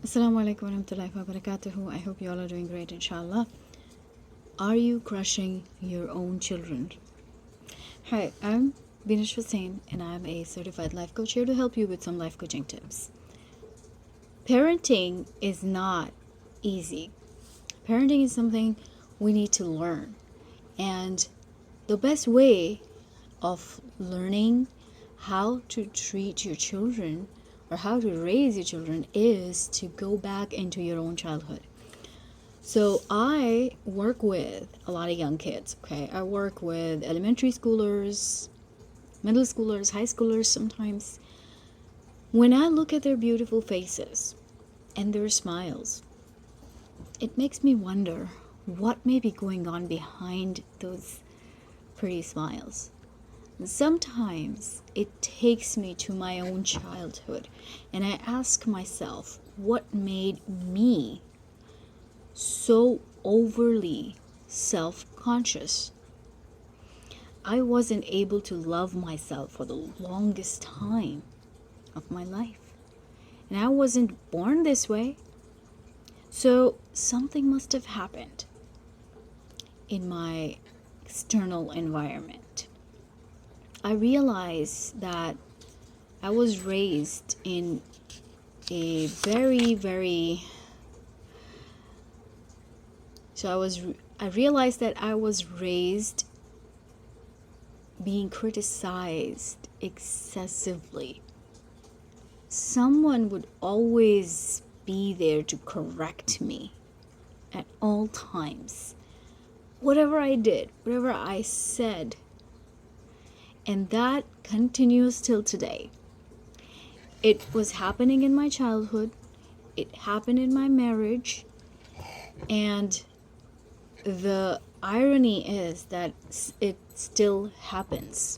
Assalamu alaikum warahmatullahi wabarakatuh. I hope you all are doing great, inshallah. Are you crushing your own children? Hi, I'm Binish Hussain and I'm a certified life coach here to help you with some life coaching tips. Parenting is not easy. Parenting is something we need to learn. And the best way of learning how to treat your children or how to raise your children is to go back into your own childhood. So I work with a lot of young kids, okay? I work with elementary schoolers, middle schoolers, high schoolers sometimes. When I look at their beautiful faces and their smiles, it makes me wonder what may be going on behind those pretty smiles. Sometimes it takes me to my own childhood and I ask myself, what made me so overly self-conscious? I wasn't able to love myself for the longest time of my life. And I wasn't born this way. So something must have happened in my external environment. I realized that I was raised in a I realized that I was raised being criticized excessively. Someone would always be there to correct me at all times. Whatever I did, whatever I said, and that continues till today. It was happening in my childhood. It happened in my marriage. And the irony is that it still happens.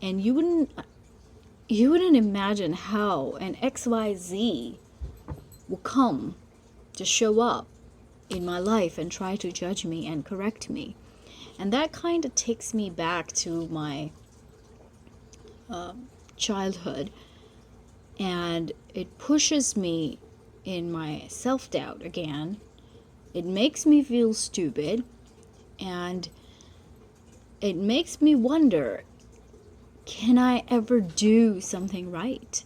And you wouldn't imagine how an XYZ will come to show up in my life and try to judge me and correct me. And that kind of takes me back to my childhood, and it pushes me in my self-doubt again. It makes me feel stupid, and it makes me wonder, can I ever do something right?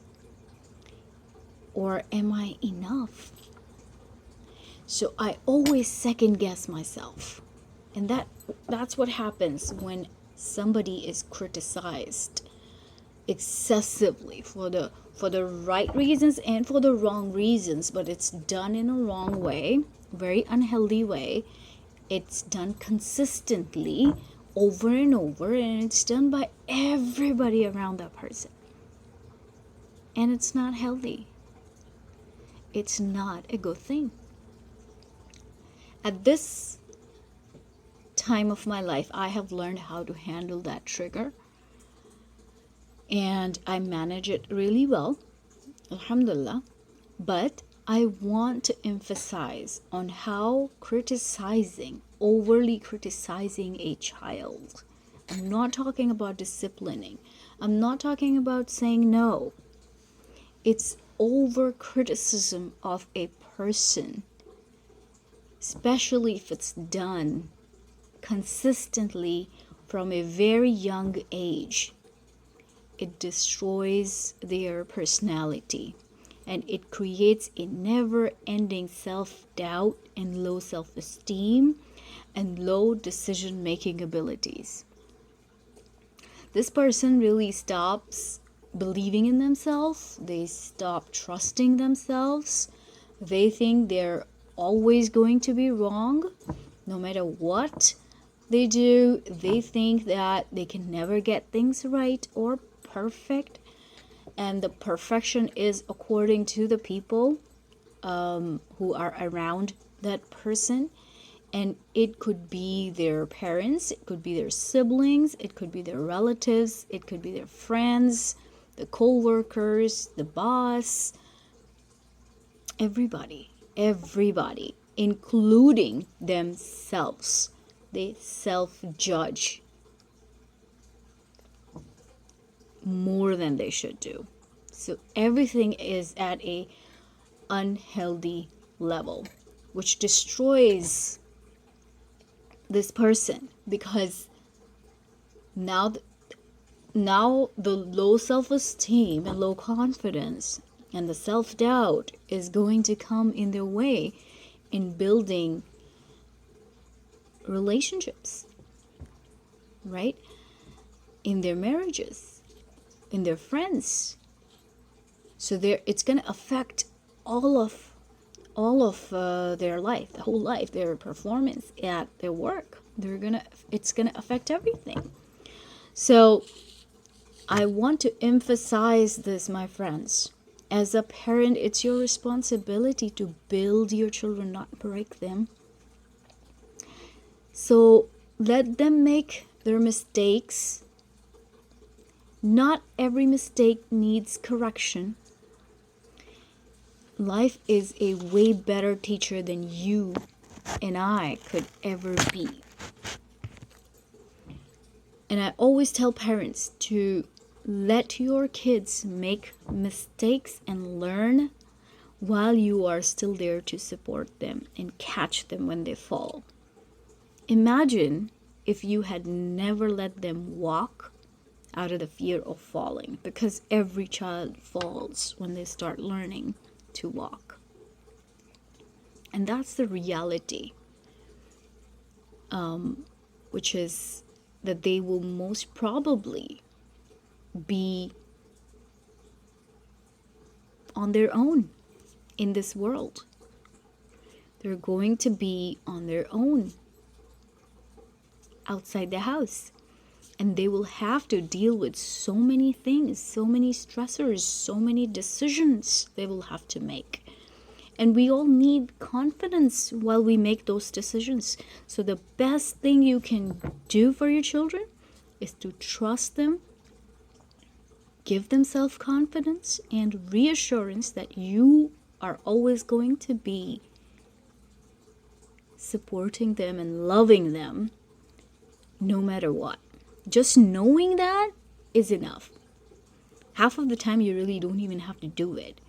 Or am I enough? So I always second guess myself. And that's what happens when somebody is criticized excessively for the right reasons and for the wrong reasons, but it's done in a wrong way, very unhealthy way. It's done consistently over and over, and it's done by everybody around that person. And it's not healthy. It's not a good thing. At this time of my life, I have learned how to handle that trigger. And I manage it really well, alhamdulillah. But I want to emphasize on how overly criticizing a child. I'm not talking about disciplining. I'm not talking about saying no. It's over criticism of a person, especially if it's done consistently from a very young age. It destroys their personality, and it creates a never-ending self-doubt and low self-esteem and low decision-making abilities. This person really stops believing in themselves. They stop trusting themselves. They think they're always going to be wrong. No matter what they do, they think that they can never get things right or perfect, and the perfection is according to the people who are around that person. And it could be their parents, it could be their siblings, it could be their relatives, it could be their friends, the co-workers, the boss, everybody, including themselves. They self-judge more than they should do. So everything is at a unhealthy level, which destroys this person, because now the low self-esteem and low confidence and the self-doubt is going to come in their way in building relationships, right? In their marriages, in their friends. So it's going to affect all of their life, the whole life, their performance at their work. It's gonna affect everything. So I want to emphasize this, my friends. As a parent, it's your responsibility to build your children, not break them. So let them make their mistakes. Not every mistake needs correction. Life is a way better teacher than you and I could ever be. And I always tell parents to let your kids make mistakes and learn while you are still there to support them and catch them when they fall. Imagine if you had never let them walk out of the fear of falling, because every child falls when they start learning to walk. And that's the reality, which is that they will most probably be on their own in this world. They're going to be on their own outside the house. And they will have to deal with so many things, so many stressors, so many decisions they will have to make. And we all need confidence while we make those decisions. So the best thing you can do for your children is to trust them, give them self-confidence and reassurance that you are always going to be supporting them and loving them no matter what. Just knowing that is enough. Half of the time you really don't even have to do it,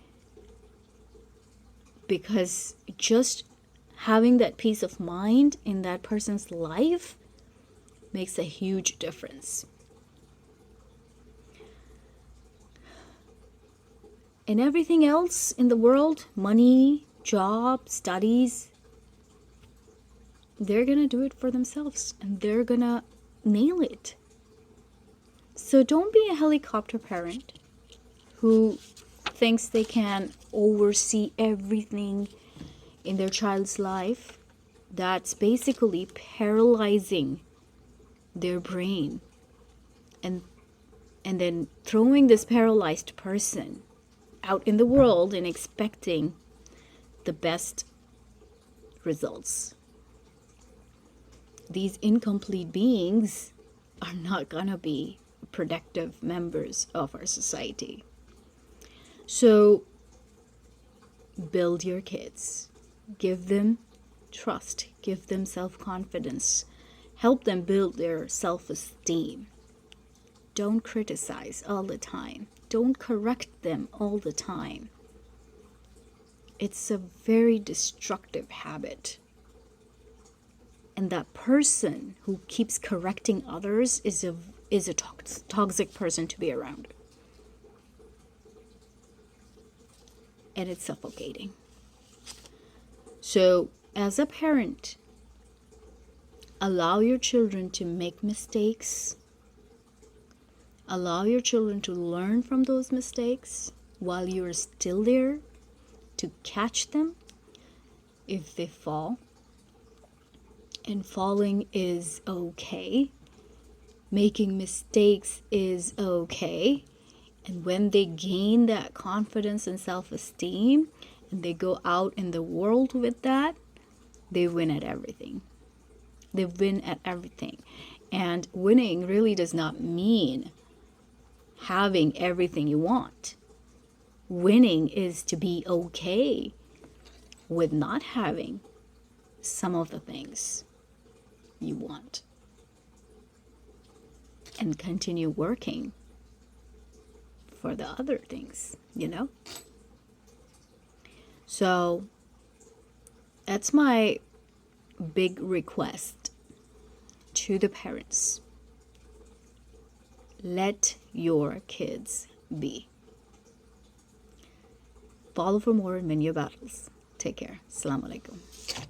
because just having that peace of mind in that person's life makes a huge difference. And everything else in the world, money, job, studies, they're gonna do it for themselves and they're gonna nail it. So don't be a helicopter parent who thinks they can oversee everything in their child's life. That's basically paralyzing their brain and then throwing this paralyzed person out in the world and expecting the best results. These incomplete beings are not gonna be productive members of our society. So build your kids, give them trust, give them self-confidence, help them build their self-esteem. Don't criticize all the time. Don't correct them all the time. It's a very destructive habit. And that person who keeps correcting others is a toxic person to be around. And it's suffocating. So, as a parent, allow your children to make mistakes. Allow your children to learn from those mistakes while you are still there to catch them if they fall. And falling is okay. Making mistakes is okay. And when they gain that confidence and self-esteem and they go out in the world with that, they win at everything. They win at everything. And winning really does not mean having everything you want. Winning is to be okay with not having some of the things you want and continue working for the other things, you know? So that's my big request to the parents. Let your kids be. Follow for more in Menu Battles. Take care. Assalamu alaikum.